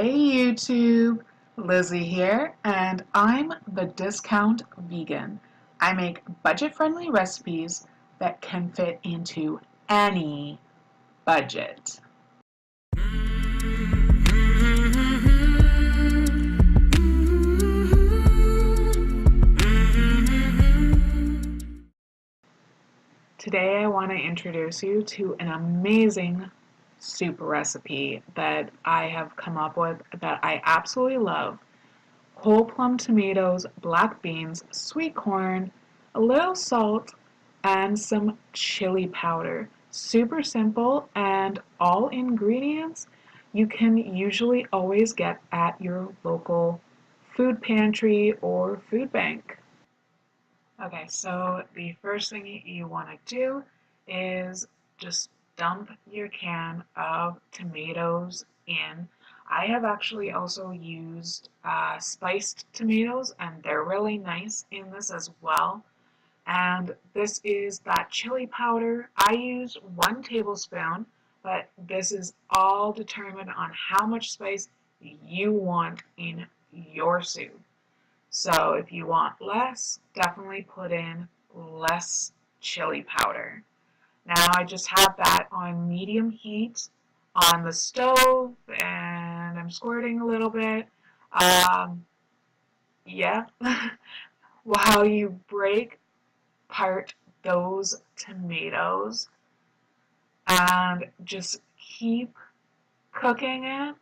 Hey YouTube, Lizzie here, and I'm the Discount Vegan. I make budget-friendly recipes that can fit into any budget. Today I want to introduce you to an amazing soup recipe that I have come up with that I absolutely love. Whole plum tomatoes, black beans, sweet corn, a little salt, and some chili powder. Super simple, and all ingredients you can usually always get at your local food pantry or food bank. Okay, so the first thing you want to do is just dump your can of tomatoes in. I have actually also used spiced tomatoes, and they're really nice in this as well. And this is that chili powder. I use 1 tablespoon, but this is all determined on how much spice you want in your soup. So if you want less, definitely put in less chili powder. Now I just have that on medium heat on the stove, and I'm squirting a little bit. Yeah, while you break apart those tomatoes and just keep cooking it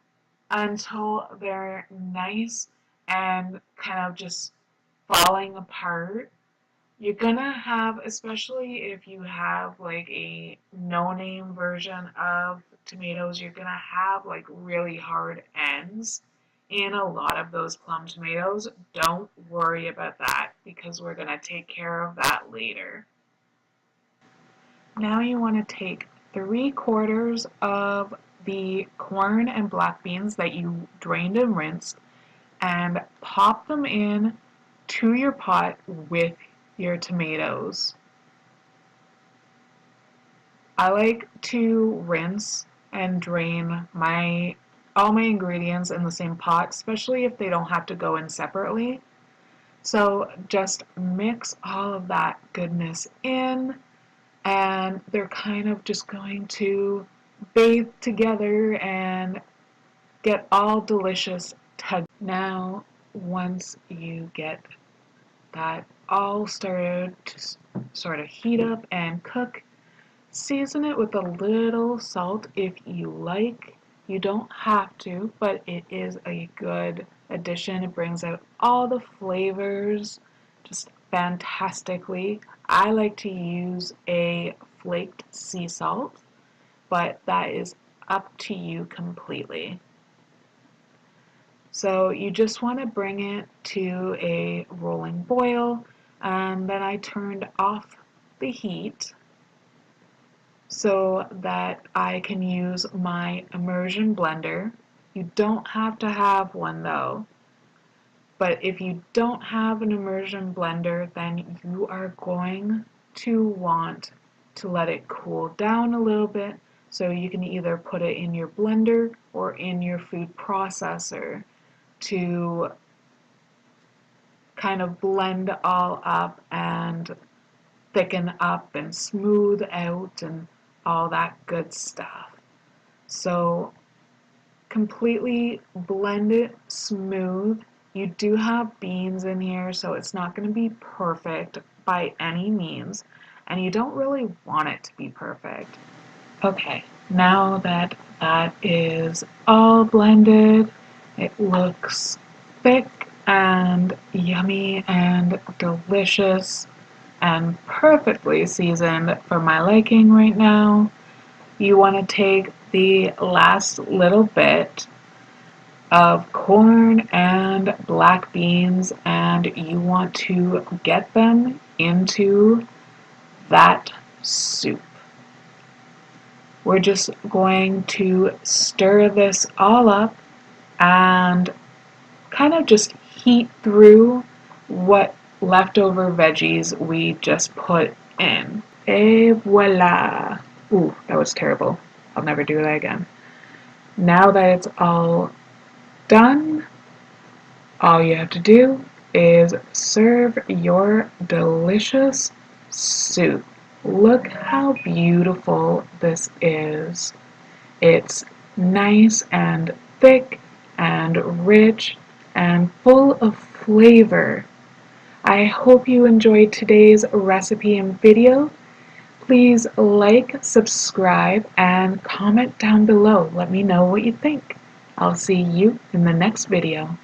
until they're nice and kind of just falling apart. You're gonna have, especially if you have like a no-name version of tomatoes, you're gonna have like really hard ends in a lot of those plum tomatoes. Don't worry about that because we're gonna take care of that later. Now you want to take 3/4 of the corn and black beans that you drained and rinsed and pop them in to your pot with your tomatoes. I like to rinse and drain all my ingredients in the same pot, especially if they don't have to go in separately. So just mix all of that goodness in, and they're kind of just going to bathe together and get all delicious. Now, once you get that all started to sort of heat up and cook, season it with a little salt if you like. You don't have to, but it is a good addition. It brings out all the flavors just fantastically. I like to use a flaked sea salt, but that is up to you completely. So you just want to bring it to a rolling boil, and then I turned off the heat so that I can use my immersion blender. You don't have to have one though, but if you don't have an immersion blender, then you are going to want to let it cool down a little bit, so you can either put it in your blender or in your food processor to kind of blend all up and thicken up and smooth out and all that good stuff. So completely blend it smooth. You do have beans in here, so it's not going to be perfect by any means, and you don't really want it to be perfect. Okay, now that that is all blended, it looks thick and yummy and delicious and perfectly seasoned for my liking right now. You want to take the last little bit of corn and black beans and you want to get them into that soup. We're just going to stir this all up and kind of just heat through what leftover veggies we just put in. Et voila! Ooh, that was terrible. I'll never do that again. Now that it's all done, all you have to do is serve your delicious soup. Look how beautiful this is. It's nice and thick and rich and full of flavor. I hope you enjoyed today's recipe and video. Please like, subscribe, and comment down below. Let me know what you think. I'll see you in the next video.